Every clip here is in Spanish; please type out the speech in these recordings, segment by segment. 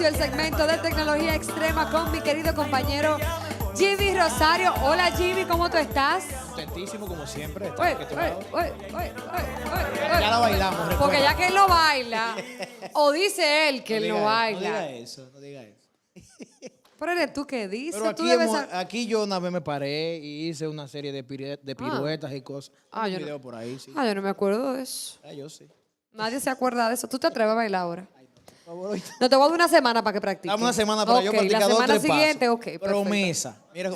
inicio el segmento de tecnología extrema con mi querido compañero Jimmy Rosario. Hola Jimmy, ¿cómo tú estás? Contentísimo como siempre. Ya la bailamos. Recuerda. Porque ya que él lo baila, o dice él que él no baila. No diga eso, no diga eso. Pero eres tú que dices. Pero tú debes aquí yo una vez me paré y hice una serie de piruetas y cosas. Un video por ahí, sí. Yo no me acuerdo de eso. Yo sí. Nadie se acuerda de eso. ¿Tú te atreves a bailar ahora? Por favor, No, te voy a dar una semana para que practiques. dame una semana para yo practicar la 2 o 3 semana siguiente, pasos. ok, perfecto. Promesa. Mira,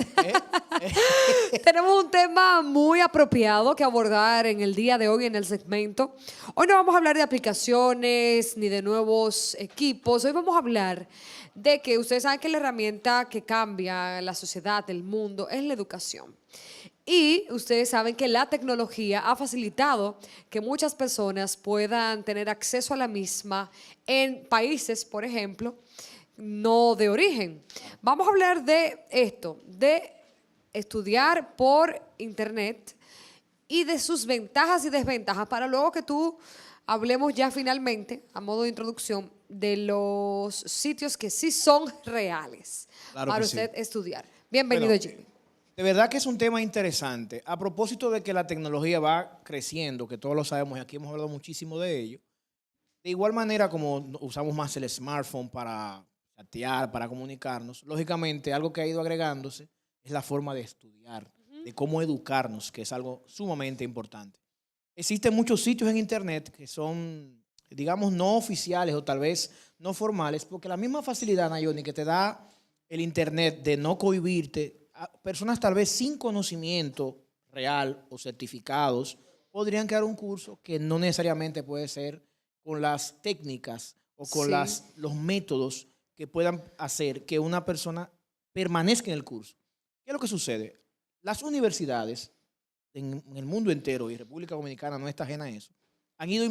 Tenemos un tema muy apropiado que abordar en el día de hoy en el segmento. Hoy no vamos a hablar de aplicaciones ni de nuevos equipos. Hoy vamos a hablar de que ustedes saben que la herramienta que cambia la sociedad, el mundo, es la educación. Y ustedes saben que la tecnología ha facilitado que muchas personas puedan tener acceso a la misma en países, por ejemplo, no de origen. Vamos a hablar de esto, de estudiar por internet y de sus ventajas y desventajas, para luego que tú hablemos ya finalmente, a modo de introducción, de los sitios que sí son reales para usted estudiar. Bienvenido, Jimmy. De verdad que es un tema interesante. A propósito de que la tecnología va creciendo, que todos lo sabemos y aquí hemos hablado muchísimo de ello, de igual manera como usamos más el smartphone para chatear, para comunicarnos, lógicamente algo que ha ido agregándose es la forma de estudiar, de cómo educarnos, que es algo sumamente importante. Existen muchos sitios en internet que son, digamos, no oficiales o tal vez no formales, porque la misma facilidad, Nayoni, que te da el internet de no cohibirte, personas tal vez sin conocimiento real o certificados podrían crear un curso que no necesariamente puede ser con las técnicas o con los métodos que puedan hacer que una persona permanezca en el curso. ¿Qué es lo que sucede? Las universidades en el mundo entero, y República Dominicana no está ajena a eso, han ido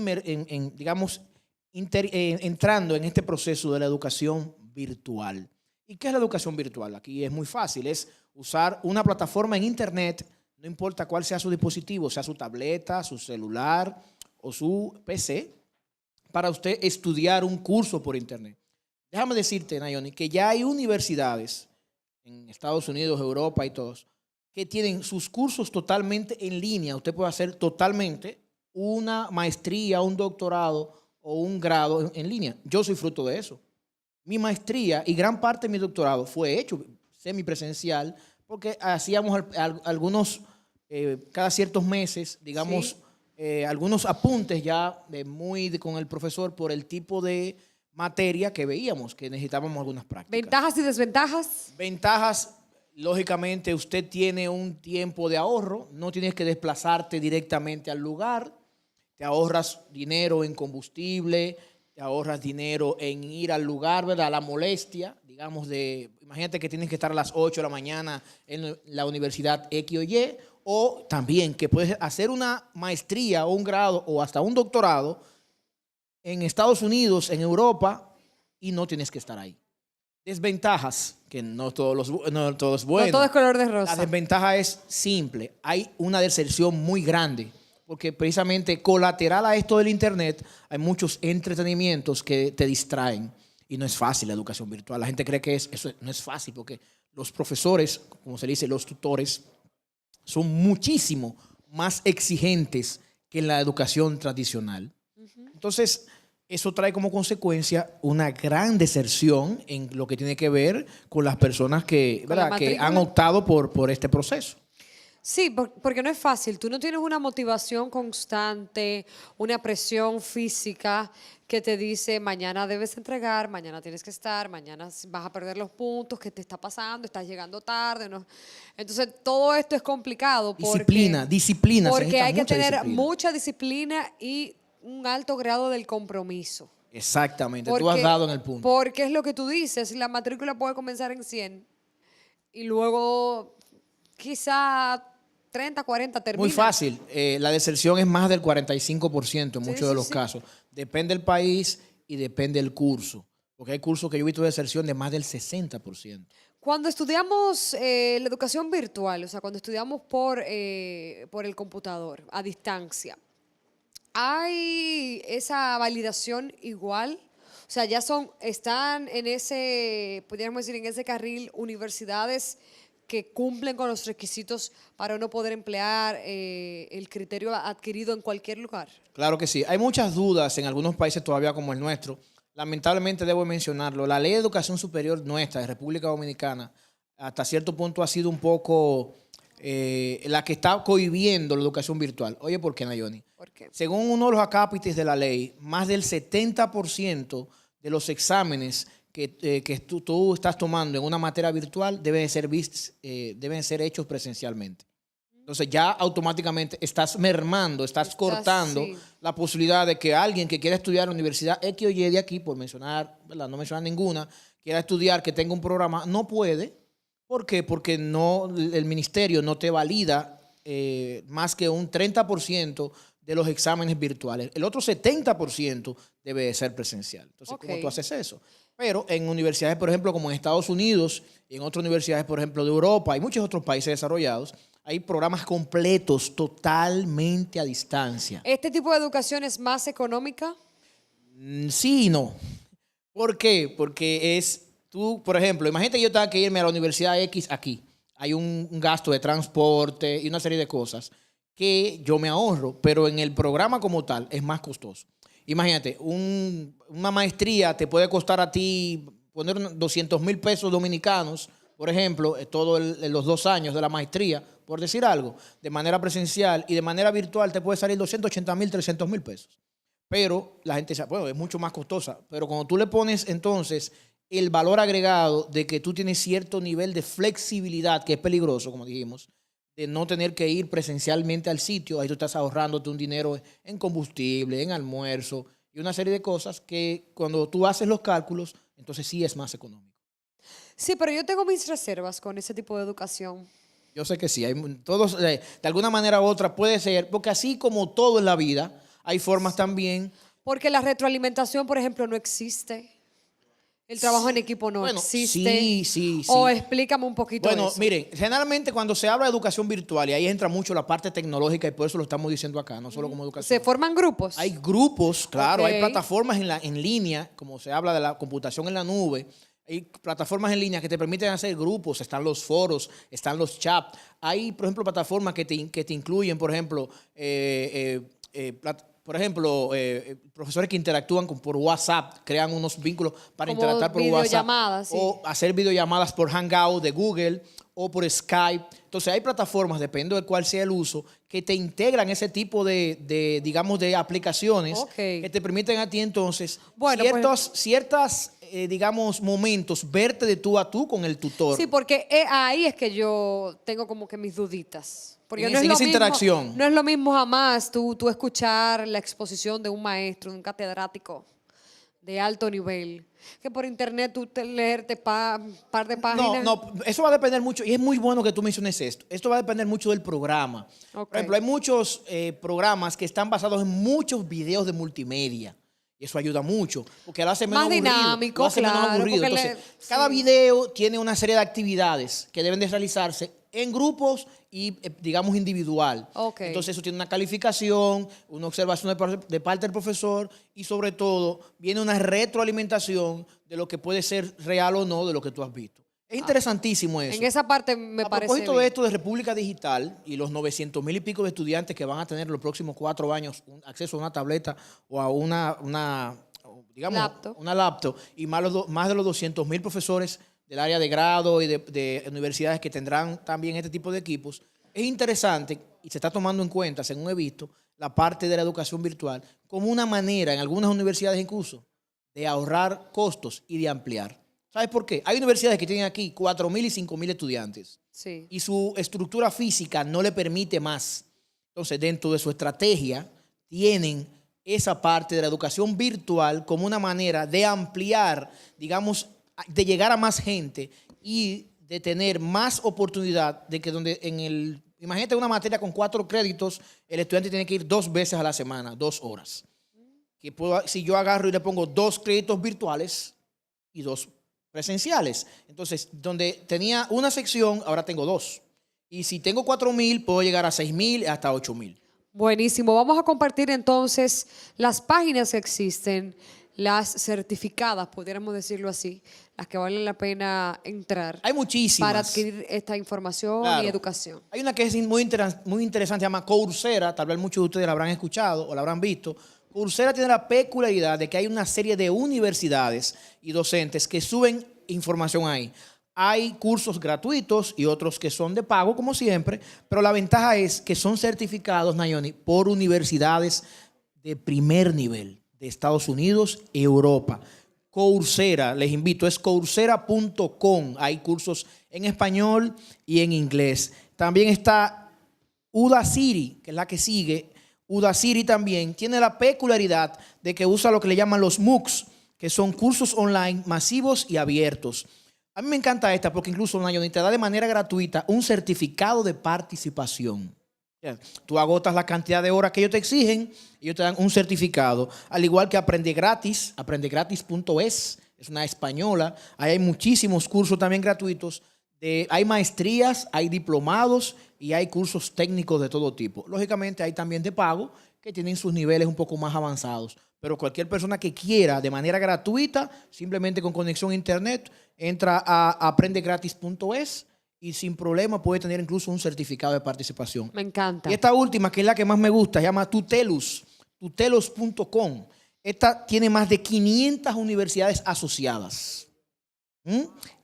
entrando en este proceso de la educación virtual. ¿Y qué es la educación virtual? Aquí es muy fácil, es usar una plataforma en internet, no importa cuál sea su dispositivo, sea su tableta, su celular o su PC, para usted estudiar un curso por internet. Déjame decirte, Nayoni, que ya hay universidades en Estados Unidos, Europa y todos, que tienen sus cursos totalmente en línea. Usted puede hacer totalmente una maestría, un doctorado o un grado en línea. Yo soy fruto de eso. Mi maestría y gran parte de mi doctorado fue hecho semipresencial porque hacíamos algunos, cada ciertos meses, digamos, algunos apuntes ya con el profesor por el tipo de materia que veíamos, que necesitábamos algunas prácticas. ¿Ventajas y desventajas? Ventajas, lógicamente usted tiene un tiempo de ahorro, no tienes que desplazarte directamente al lugar, te ahorras dinero en combustible, te ahorras dinero en ir al lugar, ¿verdad? La molestia, digamos, imagínate que tienes que estar a las 8 de la mañana en la universidad X o Y, o también que puedes hacer una maestría o un grado o hasta un doctorado en Estados Unidos, en Europa, y no tienes que estar ahí. Desventajas, que no todo es bueno. No todo es color de rosa. La desventaja es simple. Hay una deserción muy grande, porque precisamente colateral a esto del internet hay muchos entretenimientos que te distraen. Y no es fácil la educación virtual. La gente cree que eso no es fácil, porque los profesores, como se dice, los tutores, son muchísimo más exigentes que en la educación tradicional. Entonces, eso trae como consecuencia una gran deserción en lo que tiene que ver con las personas que han optado por este proceso. Sí, porque no es fácil. Tú no tienes una motivación constante, una presión física que te dice mañana debes entregar, mañana tienes que estar, mañana vas a perder los puntos, ¿qué te está pasando? Estás llegando tarde, ¿no? Entonces, todo esto es complicado. Disciplina. Porque hay que tener mucha disciplina y un alto grado del compromiso. Exactamente, tú has dado en el punto. Porque es lo que tú dices, la matrícula puede comenzar en 100 y luego quizá 30, 40 termina. Muy fácil, la deserción es más del 45% en muchos de los casos. Depende del país y depende del curso, porque hay cursos que yo he visto deserción de más del 60%. Cuando estudiamos la educación virtual, o sea, cuando estudiamos por el computador, a distancia, ¿hay esa validación igual? O sea, están en ese, podríamos decir, en ese carril universidades que cumplen con los requisitos para uno poder emplear el criterio adquirido en cualquier lugar. Claro que sí. Hay muchas dudas en algunos países todavía como el nuestro. Lamentablemente debo mencionarlo. La ley de educación superior nuestra de República Dominicana hasta cierto punto ha sido un poco la que está cohibiendo la educación virtual. Oye, ¿por qué, Nayoni? ¿Por qué? Según uno de los acápites de la ley, más del 70% de los exámenes que tú estás tomando en una materia virtual deben ser hechos presencialmente. Entonces ya automáticamente estás mermando, estás cortando sí. la posibilidad de que alguien que quiera estudiar en la universidad X o Y de aquí, por mencionar, ¿verdad? No mencionar ninguna, quiera estudiar, que tenga un programa, no puede. ¿Por qué? Porque no, el ministerio no te valida más que un 30% de los exámenes virtuales. El otro 70% debe de ser presencial. Entonces, ¿cómo tú haces eso? Pero en universidades, por ejemplo, como en Estados Unidos y en otras universidades, por ejemplo, de Europa y muchos otros países desarrollados, hay programas completos totalmente a distancia. ¿Este tipo de educación es más económica? Sí y no. ¿Por qué? Porque tú, por ejemplo, imagínate yo tengo que irme a la Universidad X aquí. Hay un gasto de transporte y una serie de cosas que yo me ahorro, pero en el programa como tal es más costoso. Imagínate, una maestría te puede costar a ti poner 200,000 pesos dominicanos, por ejemplo, todos los 2 años de la maestría, por decir algo, de manera presencial, y de manera virtual te puede salir 280,000, 300,000 pesos. Pero la gente dice, bueno, es mucho más costosa. Pero cuando tú le pones entonces el valor agregado de que tú tienes cierto nivel de flexibilidad, que es peligroso, como dijimos, de no tener que ir presencialmente al sitio, ahí tú estás ahorrándote un dinero en combustible, en almuerzo y una serie de cosas que cuando tú haces los cálculos, entonces sí es más económico. Sí, pero yo tengo mis reservas con ese tipo de educación. Yo sé que sí, todos, de alguna manera u otra puede ser, porque así como todo en la vida, hay formas también. Porque la retroalimentación, por ejemplo, no existe. El trabajo en equipo no existe. Sí. O explícame un poquito Bueno, eso. miren, generalmente cuando se habla de educación virtual, y ahí entra mucho la parte tecnológica, y por eso lo estamos diciendo acá, no solo como educación. ¿Se forman grupos? Hay grupos, claro, Ok. hay plataformas en línea, como se habla de la computación en la nube. Hay plataformas en línea que te permiten hacer grupos, están los foros, están los chats. Hay, por ejemplo, plataformas que te incluyen, por ejemplo, profesores que interactúan por WhatsApp, crean unos vínculos para Como interactuar por videollamadas, WhatsApp. sí. O hacer videollamadas por Hangout de Google o por Skype. Entonces hay plataformas, depende de cuál sea el uso, que te integran ese tipo digamos, de aplicaciones que te permiten a ti entonces ciertas digamos, momentos, verte de tú a tú con el tutor. Sí, porque ahí es que yo tengo como que mis duditas. Porque En esa interacción. No es lo mismo jamás tú escuchar la exposición de un maestro, de un catedrático de alto nivel, que por internet tú leerte par de páginas. No, eso va a depender mucho, y es muy bueno que tú menciones esto. Esto va a depender mucho del programa. Ok. Por ejemplo, hay muchos programas que están basados en muchos videos de multimedia. Y eso ayuda mucho, porque lo hace menos Más aburrido. dinámico, Lo hace menos claro, aburrido. porque Entonces, cada video tiene una serie de actividades que deben de realizarse en grupos y, digamos, individual. Ok. Entonces, eso tiene una calificación, una observación de parte del profesor y, sobre todo, viene una retroalimentación de lo que puede ser real o no de lo que tú has visto. Es interesantísimo eso. En esa parte me A parece propósito de bien. esto de República Digital y los 900,000 y pico de estudiantes que van a tener en los próximos 4 años acceso a una tableta o a digamos, Laptop. una laptop, y más de los 200,000 profesores del área de grado y de universidades que tendrán también este tipo de equipos, es interesante y se está tomando en cuenta, según he visto, la parte de la educación virtual como una manera, en algunas universidades incluso, de ahorrar costos y de ampliar. ¿Sabes por qué? Hay universidades que tienen aquí 4,000 y 5,000 estudiantes Sí. y su estructura física no le permite más. Entonces, dentro de su estrategia, tienen esa parte de la educación virtual como una manera de ampliar, digamos, de llegar a más gente y de tener más oportunidad de que imagínate una materia con 4 créditos, el estudiante tiene que ir 2 veces a la semana, 2 horas. Si yo agarro y le pongo 2 créditos virtuales y 2 presenciales. Entonces, donde tenía una sección, ahora tengo 2. Y si tengo 4,000, puedo llegar a 6,000 hasta 8,000. Buenísimo. Vamos a compartir entonces las páginas que existen, las certificadas, pudiéramos decirlo así, las que valen la pena entrar Hay muchísimas. para adquirir esta información Claro. y educación. Hay una que es muy interesante, se llama Coursera, tal vez muchos de ustedes la habrán escuchado o la habrán visto. Coursera tiene la peculiaridad de que hay una serie de universidades y docentes que suben información ahí. Hay cursos gratuitos y otros que son de pago, como siempre, pero la ventaja es que son certificados, Nayoni, por universidades de primer nivel de Estados Unidos y Europa. Coursera, les invito, es coursera.com. Hay cursos en español y en inglés. También está Udacity, que es la que sigue. Udacity también tiene la peculiaridad de que usa lo que le llaman los MOOCs, que son cursos online masivos y abiertos. A mí me encanta esta porque incluso Nayoni te da de manera gratuita un certificado de participación. Tú agotas la cantidad de horas que ellos te exigen y ellos te dan un certificado. Al igual que Aprende Gratis, aprendegratis.es, es una española. Ahí hay muchísimos cursos también gratuitos. Hay maestrías, hay diplomados y hay cursos técnicos de todo tipo. Lógicamente hay también de pago que tienen sus niveles un poco más avanzados. Pero cualquier persona que quiera de manera gratuita, simplemente con conexión a internet, entra a aprendegratis.es y sin problema puede tener incluso un certificado de participación. Me encanta. Y esta última, que es la que más me gusta, se llama Tutelus, tutelus.com. Esta tiene más de 500 universidades asociadas.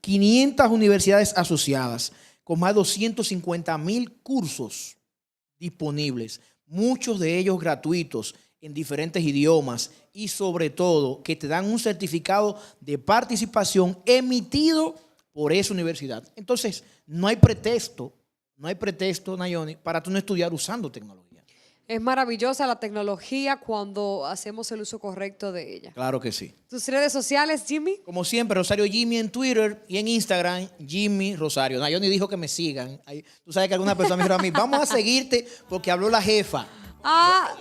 500 universidades asociadas con más de 250,000 cursos disponibles, muchos de ellos gratuitos en diferentes idiomas y sobre todo que te dan un certificado de participación emitido por esa universidad. Entonces, no hay pretexto, Nayoni, para tú no estudiar usando tecnología. Es maravillosa la tecnología cuando hacemos el uso correcto de ella. Claro que sí. ¿Tus redes sociales, Jimmy? Como siempre, Rosario Jimmy en Twitter y en Instagram, Jimmy Rosario. Nayoni dijo que me sigan. Tú sabes que alguna persona me dijo a mí, vamos a seguirte porque habló la jefa.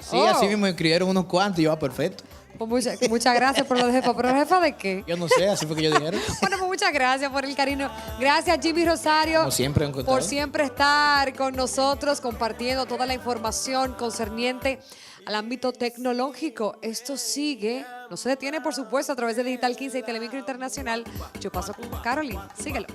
Sí, así mismo me escribieron unos cuantos y yo, perfecto. Pues muchas gracias por lo de jefa. ¿Pero jefa de qué? Yo no sé, así fue que yo dijeron. Bueno, pues muchas gracias por el cariño. Gracias, Jimmy Rosario. Como siempre, encantado. Por siempre estar con nosotros compartiendo toda la información concerniente al ámbito tecnológico. Esto sigue, no se detiene, por supuesto, a través de Digital 15 y Telemicro Internacional. Yo paso con Caroline. Síguelo.